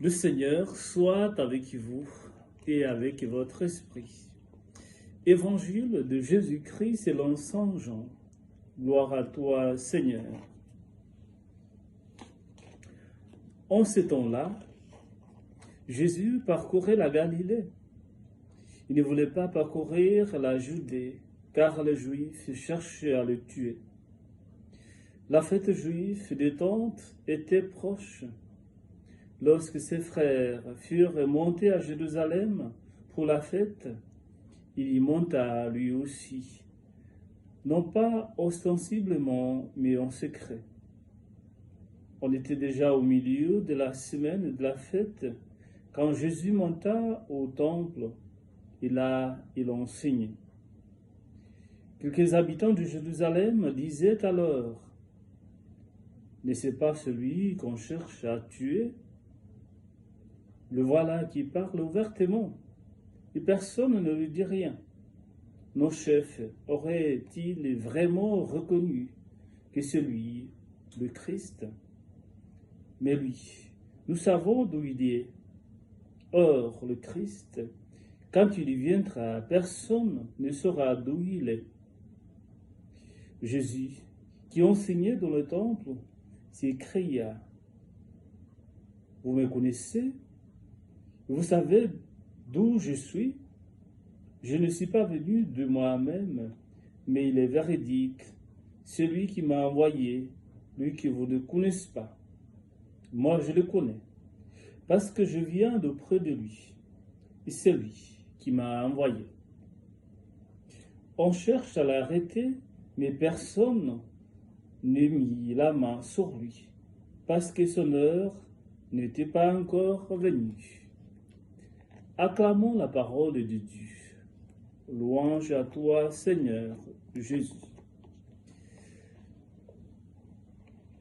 Le Seigneur soit avec vous et avec votre esprit. Évangile de Jésus-Christ selon saint Jean. Gloire à toi, Seigneur. En ce temps-là, Jésus parcourait la Galilée. Il ne voulait pas parcourir la Judée, car les Juifs cherchaient à le tuer. La fête juive des Tentes était proche. Lorsque ses frères furent montés à Jérusalem pour la fête, il y monta lui aussi, non pas ostensiblement, mais en secret. On était déjà au milieu de la semaine de la fête quand Jésus monta au temple, et là il enseignait. Quelques habitants de Jérusalem disaient alors: « N'est-ce pas celui qu'on cherche à tuer ? Le voilà qui parle ouvertement, et personne ne lui dit rien. Nos chefs auraient-ils vraiment reconnu que c'est lui, le Christ ? Mais lui, nous savons d'où il est. Or, le Christ, quand il viendra, personne ne saura d'où il est. » Jésus, qui enseignait dans le temple, s'écria: « Vous me connaissez ? Vous savez d'où je suis ? Je ne suis pas venu de moi-même, mais il est véridique, celui qui m'a envoyé, lui que vous ne connaissez pas. Moi, je le connais, parce que je viens d'auprès de lui, et c'est lui qui m'a envoyé. » On cherche à l'arrêter, mais personne ne mit la main sur lui, parce que son heure n'était pas encore venue. Acclamons la parole de Dieu. Louange à toi, Seigneur Jésus.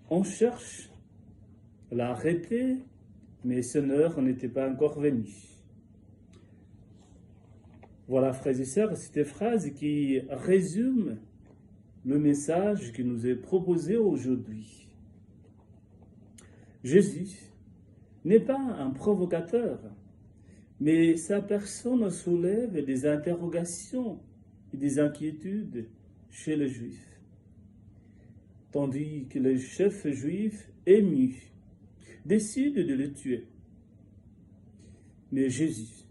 On cherche à l'arrêter, mais son heure n'était pas encore venue. Voilà, frères et sœurs, cette phrase qui résume le message qui nous est proposé aujourd'hui. Jésus n'est pas un provocateur, mais sa personne soulève des interrogations et des inquiétudes chez les Juifs. Tandis que les chefs juifs, émus, décident de le tuer. Mais Jésus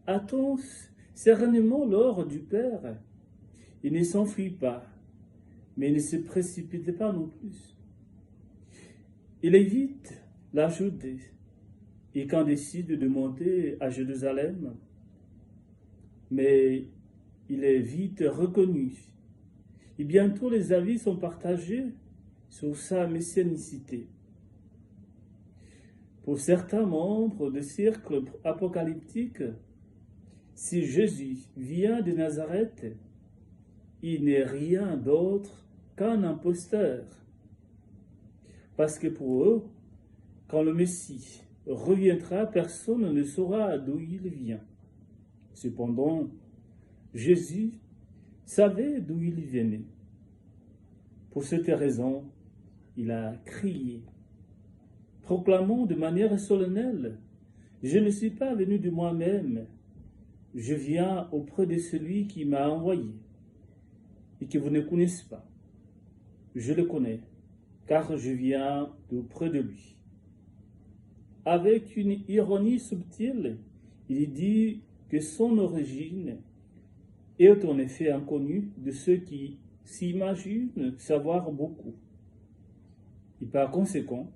attend sereinement l'ordre du Père. Il ne s'enfuit pas, mais il ne se précipite pas non plus. Il évite la Judée. Et quand décide de monter à Jérusalem, mais il est vite reconnu. Et bientôt les avis sont partagés sur sa messianicité. Pour certains membres des cercles apocalyptiques, si Jésus vient de Nazareth, il n'est rien d'autre qu'un imposteur. Parce que pour eux, quand le Messie reviendra, personne ne saura d'où il vient. Cependant, Jésus savait d'où il venait. Pour cette raison, il a crié, proclamant de manière solennelle: « Je ne suis pas venu de moi-même, je viens auprès de celui qui m'a envoyé, et que vous ne connaissez pas. Je le connais, car je viens d'auprès de lui. » Avec une ironie subtile, il dit que son origine est en effet inconnue de ceux qui s'imaginent savoir beaucoup. Et par conséquent,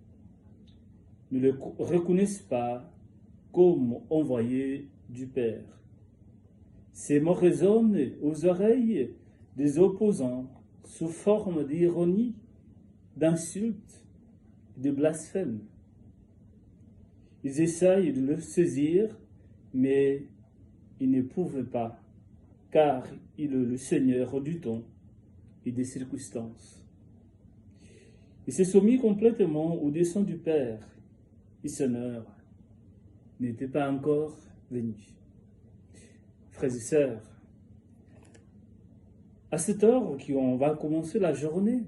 ne le reconnaissent pas comme envoyé du Père. Ces mots résonnent aux oreilles des opposants sous forme d'ironie, d'insultes, de blasphème. Ils essayent de le saisir, mais ils ne peuvent pas, car il est le Seigneur du temps et des circonstances. Il s'est soumis complètement au dessein du Père, et son heure n'était pas encore venue. Frères et sœurs, à cette heure qu'on va commencer la journée,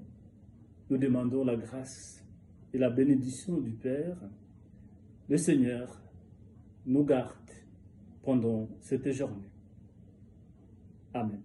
nous demandons la grâce et la bénédiction du Père, le Seigneur nous garde pendant cette journée. Amen.